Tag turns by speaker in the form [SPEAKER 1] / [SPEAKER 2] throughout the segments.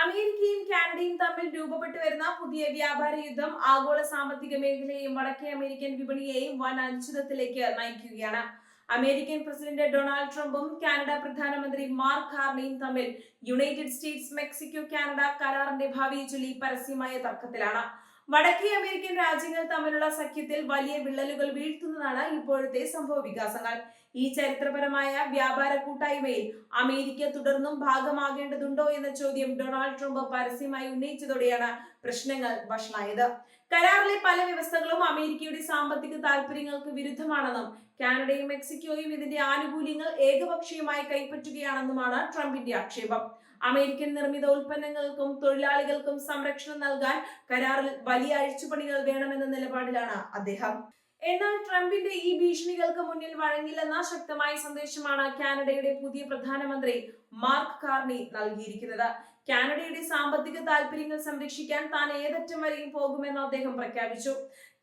[SPEAKER 1] അമേരിക്കയും കാനഡയും തമ്മിൽ രൂപപ്പെട്ടു വരുന്ന പുതിയ വ്യാപാര യുദ്ധം ആഗോള സാമ്പത്തിക മേഖലയെയും വടക്കേ അമേരിക്കൻ വിപണിയെയും വൻ അനിശ്ചിതത്വത്തിലേക്ക് നയിക്കുകയാണ്. അമേരിക്കൻ പ്രസിഡന്റ് ഡൊണാൾഡ് ട്രംപും കാനഡ പ്രധാനമന്ത്രി മാർക്ക് കാർണിയും തമ്മിൽ യുണൈറ്റഡ് സ്റ്റേറ്റ്സ് മെക്സിക്കോ കാനഡ കരാറിന്റെ ഭാവിയെ ചൊല്ലി പരസ്യമായ തർക്കത്തിലാണ്. വടക്കേ അമേരിക്കൻ രാജ്യങ്ങൾ തമ്മിലുള്ള സഖ്യത്തിൽ വലിയ വിള്ളലുകൾ വീഴ്ത്തുന്നതാണ് ഇപ്പോഴത്തെ സംഭവ വികാസങ്ങൾ. ഈ ചരിത്രപരമായ വ്യാപാര കൂട്ടായ്മയിൽ അമേരിക്ക തുടർന്നും ഭാഗമാകേണ്ടതുണ്ടോ എന്ന ചോദ്യം ഡൊണാൾഡ് ട്രംപ് പരസ്യമായി ഉന്നയിച്ചതോടെയാണ് പ്രശ്നങ്ങൾ വഷളായത്. കരാറിലെ പല വ്യവസ്ഥകളും അമേരിക്കയുടെ സാമ്പത്തിക താൽപര്യങ്ങൾക്ക് വിരുദ്ധമാണെന്നും കാനഡയും മെക്സിക്കോയും ഇതിന്റെ ആനുകൂല്യങ്ങൾ ഏകപക്ഷീയമായി കൈപ്പറ്റുകയാണെന്നുമാണ് ട്രംപിന്റെ ആക്ഷേപം. അമേരിക്കൻ നിർമ്മിത ഉൽപ്പന്നങ്ങൾക്കും തൊഴിലാളികൾക്കും സംരക്ഷണം നൽകാൻ കരാറിൽ വലിയ അഴിച്ചുപണികൾ വേണമെന്ന നിലപാടിലാണ് അദ്ദേഹം. എന്നാൽ ട്രംപിന്റെ ഈ ഭീഷണികൾക്ക് മുന്നിൽ വഴങ്ങില്ലെന്ന ശക്തമായ സന്ദേശമാണ് കാനഡയുടെ പുതിയ പ്രധാനമന്ത്രി മാർക്ക് കാർണി നൽകിയിരിക്കുന്നത്. കാനഡയുടെ സാമ്പത്തിക താൽപര്യങ്ങൾ സംരക്ഷിക്കാൻ താൻ ഏതറ്റം വരെയും പോകുമെന്ന് അദ്ദേഹം പ്രഖ്യാപിച്ചു.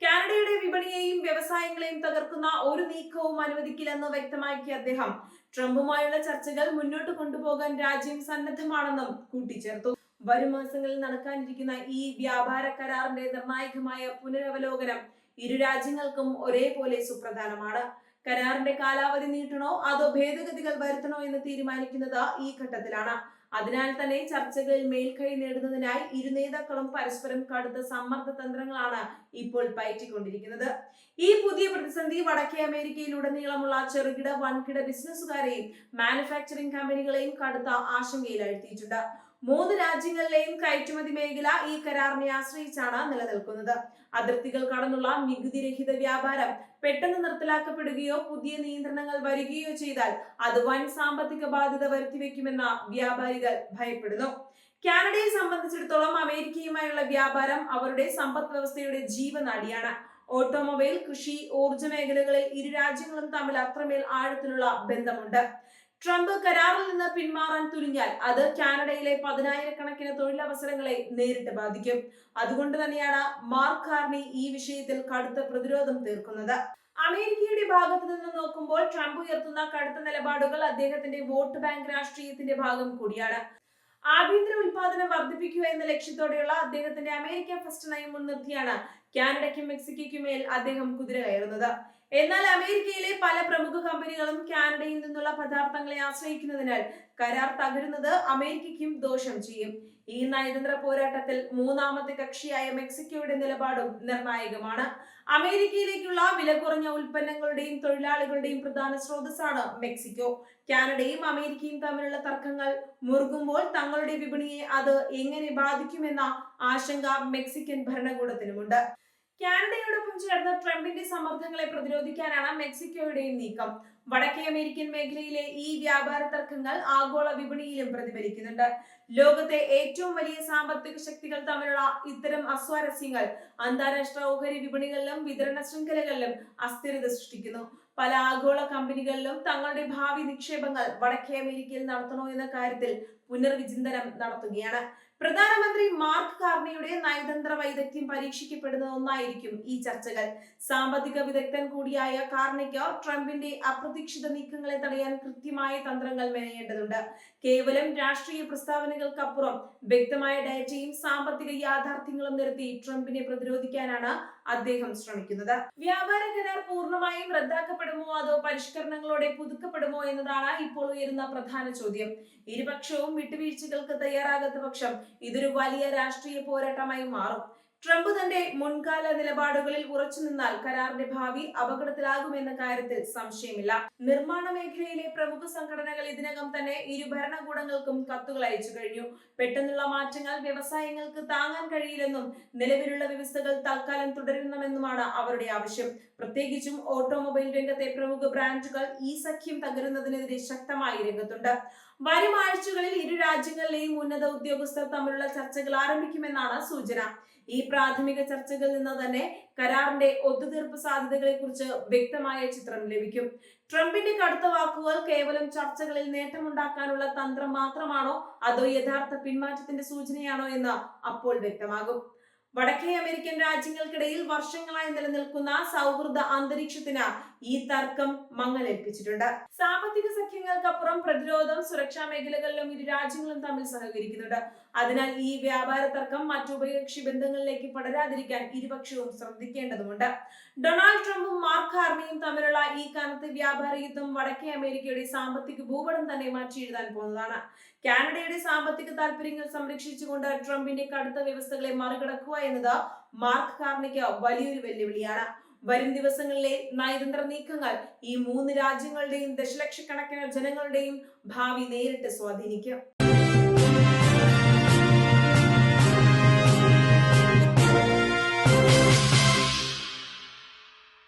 [SPEAKER 1] കാനഡയുടെ വിപണിയെയും വ്യവസായങ്ങളെയും തകർക്കുന്ന ഒരു നീക്കവും അനുവദിക്കില്ലെന്ന് വ്യക്തമാക്കിയ അദ്ദേഹം ട്രംപുമായുള്ള ചർച്ചകൾ മുന്നോട്ട് കൊണ്ടുപോകാൻ രാജ്യം സന്നദ്ധമാണെന്നും കൂട്ടിച്ചേർത്തു. വരും മാസങ്ങളിൽ നടക്കാനിരിക്കുന്ന ഈ വ്യാപാര കരാറിന്റെ നിർണായകമായ പുനരവലോകനം ഇരു രാജ്യങ്ങൾക്കും ഒരേപോലെ സുപ്രധാനമാണ്. കരാറിന്റെ കാലാവധി നീട്ടണോ അതോ ഭേദഗതികൾ വരുത്തണോ എന്ന് തീരുമാനിക്കുന്നത് ഈ ഘട്ടത്തിലാണ്. അതിനാൽ തന്നെ ചർച്ചകളിൽ മേൽക്കൈ നേടുന്നതിനായി ഇരു നേതാക്കളും പരസ്പരം കടുത്ത സമ്മർദ്ദ തന്ത്രങ്ങളാണ് ഇപ്പോൾ പയറ്റിക്കൊണ്ടിരിക്കുന്നത്. ഈ പുതിയ പ്രതിസന്ധി വടക്കേ അമേരിക്കയിലുടനീളമുള്ള ചെറുകിട വൻകിട ബിസിനസ്സുകാരെയും മാനുഫാക്ചറിംഗ് കമ്പനികളെയും കടുത്ത ആശങ്കയിലാഴ്ത്തിയിട്ടുണ്ട്. മൂന്ന് രാജ്യങ്ങളിലെയും കയറ്റുമതി മേഖല ഈ കരാറിനെ ആശ്രയിച്ചാണ് നിലനിൽക്കുന്നത്. അതിർത്തികൾ കടന്നുള്ള നികുതിരഹിത വ്യാപാരം പെട്ടെന്ന് നിർത്തലാക്കപ്പെടുകയോ പുതിയ നിയന്ത്രണങ്ങൾ വരികയോ ചെയ്താൽ അത് വൻ സാമ്പത്തിക ബാധ്യത വരുത്തിവെക്കുമെന്ന് വ്യാപാരികൾ ഭയപ്പെടുന്നു. കാനഡയെ സംബന്ധിച്ചിടത്തോളം അമേരിക്കയുമായുള്ള വ്യാപാരം അവരുടെ സമ്പദ് വ്യവസ്ഥയുടെ ജീവനാഡിയാണ്. ഓട്ടോമൊബൈൽ, കൃഷി, ഊർജ്ജ മേഖലകളിൽ ഇരു രാജ്യങ്ങളും തമ്മിൽ അത്രമേൽ ആഴത്തിലുള്ള ബന്ധമുണ്ട്. ട്രംപ് കരാറിൽ നിന്ന് പിന്മാറാൻ തുനിഞ്ഞാൽ അത് കാനഡയിലെ 10,000-കണക്കിന് തൊഴിലവസരങ്ങളെ നേരിട്ട് ബാധിക്കും. അതുകൊണ്ട് തന്നെയാണ് മാർക്ക് കാർണി ഈ വിഷയത്തിൽ കടുത്ത പ്രതിരോധം തീർക്കുന്നത്. അമേരിക്കയുടെ ഭാഗത്തു നിന്ന് നോക്കുമ്പോൾ ട്രംപ് ഉയർത്തുന്ന കടുത്ത നിലപാടുകൾ അദ്ദേഹത്തിന്റെ വോട്ട് ബാങ്ക് രാഷ്ട്രീയത്തിന്റെ ഭാഗം കൂടിയാണ്. ആഭ്യന്തര ഉൽപാദനം വർദ്ധിപ്പിക്കുക എന്ന ലക്ഷ്യത്തോടെയുള്ള അദ്ദേഹത്തിന്റെ അമേരിക്ക ഫസ്റ്റ് നയം മുൻനിർത്തിയാണ് കാനഡയ്ക്കും മെക്സിക്കോയ്ക്കും മേൽ അദ്ദേഹം കുതിര കയറുന്നത്. എന്നാൽ അമേരിക്കയിലെ പല പ്രമുഖ കമ്പനികളും കാനഡയിൽ നിന്നുള്ള പദാർത്ഥങ്ങളെ ആശ്രയിക്കുന്നതിനാൽ കരാർ തകരുന്നത് അമേരിക്കയ്ക്കും ദോഷം ചെയ്യും. ഈ നയതന്ത്ര പോരാട്ടത്തിൽ മൂന്നാമത്തെ കക്ഷിയായ മെക്സിക്കോയുടെ നിലപാടും നിർണായകമാണ്. അമേരിക്കയിലേക്കുള്ള വില കുറഞ്ഞ ഉൽപ്പന്നങ്ങളുടെയും തൊഴിലാളികളുടെയും പ്രധാന സ്രോതസ്സാണ് മെക്സിക്കോ. കാനഡയും അമേരിക്കയും തമ്മിലുള്ള തർക്കങ്ങൾ മുറുകുമ്പോൾ തങ്ങളുടെ വിപണിയെ അത് എങ്ങനെ ബാധിക്കുമെന്ന ആശങ്ക മെക്സിക്കൻ ഭരണകൂടത്തിനുമുണ്ട്. കാനഡയോടൊപ്പം ചേർന്ന് ട്രംപിന്റെ സമ്മർദ്ദങ്ങളെ പ്രതിരോധിക്കാനാണ് മെക്സിക്കോയുടെയും നീക്കം. വടക്കേ അമേരിക്കൻ മേഖലയിലെ ഈ വ്യാപാര തർക്കങ്ങൾ ആഗോള വിപണിയിലും പ്രതിഫലിക്കുന്നുണ്ട്. ലോകത്തെ ഏറ്റവും വലിയ സാമ്പത്തിക ശക്തികൾ തമ്മിലുള്ള ഇത്തരം അസ്വാരസ്യങ്ങൾ അന്താരാഷ്ട്ര ഓഹരി വിപണികളിലും വിതരണ ശൃംഖലകളിലും അസ്ഥിരത സൃഷ്ടിക്കുന്നു. പല ആഗോള കമ്പനികളിലും തങ്ങളുടെ ഭാവി നിക്ഷേപങ്ങൾ വടക്കേ അമേരിക്കയിൽ നടത്തണോ എന്ന കാര്യത്തിൽ പുനർവിചിന്തനം നടത്തുകയാണ്. പ്രധാനമന്ത്രി മാർക്ക് കാർണിയുടെ നയതന്ത്ര വൈദഗ്ധ്യം പരീക്ഷിക്കപ്പെടുന്ന ഒന്നായിരിക്കും ഈ ചർച്ചകൾ. സാമ്പത്തിക വിദഗ്ധൻ കൂടിയായ കാർണിക്ക് ട്രംപിന്റെ അപ്രതീക്ഷിത നീക്കങ്ങളെ തടയാൻ കൃത്യമായ തന്ത്രങ്ങൾ മെനയേണ്ടതുണ്ട്. കേവലം രാഷ്ട്രീയ പ്രസ്താവനകൾക്കപ്പുറം വ്യക്തമായ ഡാറ്റയും സാമ്പത്തിക യാഥാർത്ഥ്യങ്ങളും നിരത്തി ട്രംപിനെ പ്രതിരോധിക്കാനാണ് അദ്ദേഹം ശ്രമിക്കുന്നത്. വ്യാപാര കരാർ പൂർണ്ണമായും റദ്ദാക്കപ്പെടുമോ അതോ പരിഷ്കരണങ്ങളോടെ പുതുക്കപ്പെടുമോ എന്നതാണ് ഇപ്പോൾ ഉയരുന്ന പ്രധാന ചോദ്യം. ഇരുപക്ഷവും വിട്ടുവീഴ്ചകൾക്ക് തയ്യാറാകാത്ത പക്ഷം ഇതൊരു വലിയ രാഷ്ട്രീയ പോരാട്ടമായി മാറും. ട്രംപ് തന്റെ മുൻകാല നിലപാടുകളിൽ ഉറച്ചു നിന്നാൽ കരാറിന്റെ ഭാവി അപകടത്തിലാകുമെന്ന കാര്യത്തിൽ സംശയമില്ല. നിർമ്മാണ മേഖലയിലെ പ്രമുഖ സംഘടനകൾ ഇതിനകം തന്നെ ഇരു ഭരണകൂടങ്ങൾക്കും കത്തുകൾ അയച്ചു കഴിഞ്ഞു. പെട്ടെന്നുള്ള മാറ്റങ്ങൾ വ്യവസായങ്ങൾക്ക് താങ്ങാൻ കഴിയില്ലെന്നും നിലവിലുള്ള വ്യവസ്ഥകൾ തൽക്കാലം തുടരണമെന്നുമാണ് അവരുടെ ആവശ്യം. പ്രത്യേകിച്ചും ഓട്ടോമൊബൈൽ രംഗത്തെ പ്രമുഖ ബ്രാൻഡുകൾ ഈ സഖ്യം തകരുന്നതിനെതിരെ ശക്തമായി രംഗത്തുണ്ട്. വരും ആഴ്ചകളിൽ ഇരു രാജ്യങ്ങളിലെയും ഉന്നത ഉദ്യോഗസ്ഥർ തമ്മിലുള്ള ചർച്ചകൾ ആരംഭിക്കുമെന്നാണ് സൂചന. ഈ പ്രാഥമിക ചർച്ചകളിൽ നിന്ന് തന്നെ കരാറിന്റെ ഒത്തുതീർപ്പ് സാധ്യതകളെ കുറിച്ച് വ്യക്തമായ ചിത്രം ലഭിക്കും. ട്രംപിന്റെ കടുത്ത വാക്കുകൾ കേവലം ചർച്ചകളിൽ നേട്ടമുണ്ടാക്കാനുള്ള തന്ത്രം മാത്രമാണോ അതോ യഥാർത്ഥ പിന്മാറ്റത്തിന്റെ സൂചനയാണോ എന്ന് അപ്പോൾ വ്യക്തമാകും. വടക്കേ അമേരിക്കൻ രാജ്യങ്ങൾക്കിടയിൽ വർഷങ്ങളായി നിലനിൽക്കുന്ന സൗഹൃദ അന്തരീക്ഷത്തിന് ഈ തർക്കം മങ്ങലേൽപ്പിച്ചിട്ടുണ്ട്. സാമ്പത്തിക സഖ്യങ്ങൾക്കപ്പുറം പ്രതിരോധം, സുരക്ഷാ മേഖലകളിലും ഇരു രാജ്യങ്ങളും തമ്മിൽ സഹകരിക്കുന്നുണ്ട്. അതിനാൽ ഈ വ്യാപാര തർക്കം മറ്റു ഉഭയകക്ഷി ബന്ധങ്ങളിലേക്ക് പടരാതിരിക്കാൻ ഇരുപക്ഷവും ശ്രദ്ധിക്കേണ്ടതുണ്ട്. ഡൊണാൾഡ് ട്രംപും മാർക്ക് കാർണിയും തമ്മിലുള്ള ഈ കനത്ത വ്യാപാര യുദ്ധം വടക്കേ അമേരിക്കയുടെ സാമ്പത്തിക ഭൂപടം തന്നെ മാറ്റിയെഴുതാൻ പോകുന്നതാണ്. കാനഡയുടെ സാമ്പത്തിക താൽപര്യങ്ങൾ സംരക്ഷിച്ചുകൊണ്ട് ട്രംപിന്റെ കടുത്ത വ്യവസ്ഥകളെ മറികടക്കുക എന്നത് മാർക്ക് കാർണിക്ക് വലിയൊരു വെല്ലുവിളിയാണ്. വരും ദിവസങ്ങളിലെ നയതന്ത്ര നീക്കങ്ങൾ ഈ മൂന്ന് രാജ്യങ്ങളുടെയും ദശലക്ഷക്കണക്കിന് ജനങ്ങളുടെയും ഭാവി നേരിട്ട് സ്വാധീനിക്കും.